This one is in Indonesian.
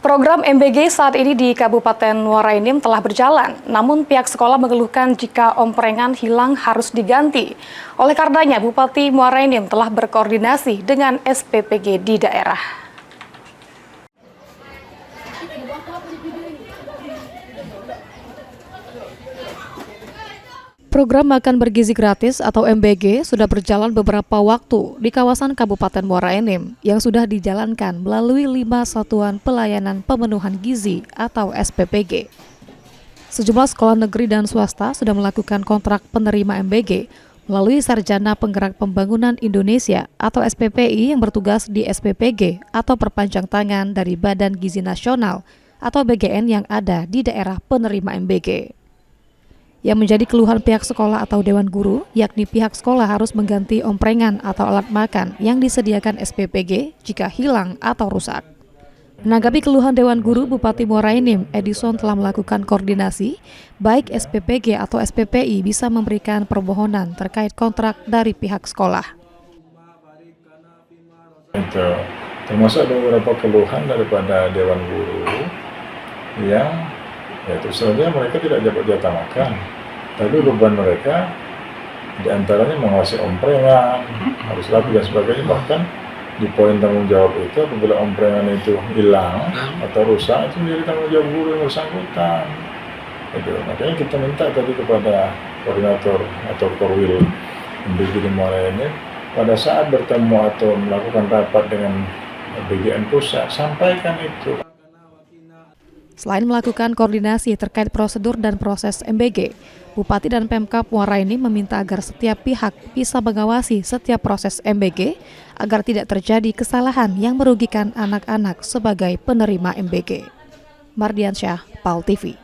Program MBG saat ini di Kabupaten Muara Enim telah berjalan, namun pihak sekolah mengeluhkan jika omprengan hilang harus diganti. Oleh karenanya, Bupati Muara Enim telah berkoordinasi dengan SPPG di daerah. Program Makan Bergizi Gratis atau MBG sudah berjalan beberapa waktu di kawasan Kabupaten Muara Enim yang sudah dijalankan melalui 5 Satuan Pelayanan Pemenuhan Gizi atau SPPG. Sejumlah sekolah negeri dan swasta sudah melakukan kontrak penerima MBG melalui Sarjana Penggerak Pembangunan Indonesia atau SPPI yang bertugas di SPPG atau perpanjang tangan dari Badan Gizi Nasional atau BGN yang ada di daerah penerima MBG. Yang menjadi keluhan pihak sekolah atau Dewan Guru, yakni pihak sekolah harus mengganti omprengan atau alat makan yang disediakan SPPG jika hilang atau rusak. Menanggapi keluhan Dewan Guru, Bupati Muara Enim, Edison telah melakukan koordinasi, baik SPPG atau SPPI bisa memberikan permohonan terkait kontrak dari pihak sekolah. Itu termasuk ada beberapa keluhan daripada Dewan Guru yang itu sebenarnya mereka tidak dapat jatah makan, tapi beban mereka diantaranya mengawasi omprengan, harus rapi dan sebagainya. Bahkan di poin tanggung jawab itu apabila omprengan itu hilang atau rusak itu menjadi tanggung jawab guru yang bersangkutan. Itu makanya kita minta tadi kepada koordinator atau Korwil MBG di Muara Enim pada saat bertemu atau melakukan rapat dengan BGN pusat, sampaikan itu. Selain melakukan koordinasi terkait prosedur dan proses MBG, Bupati dan Pemkab Muara Enim meminta agar setiap pihak bisa mengawasi setiap proses MBG agar tidak terjadi kesalahan yang merugikan anak-anak sebagai penerima MBG. Mardiansyah, PAL TV.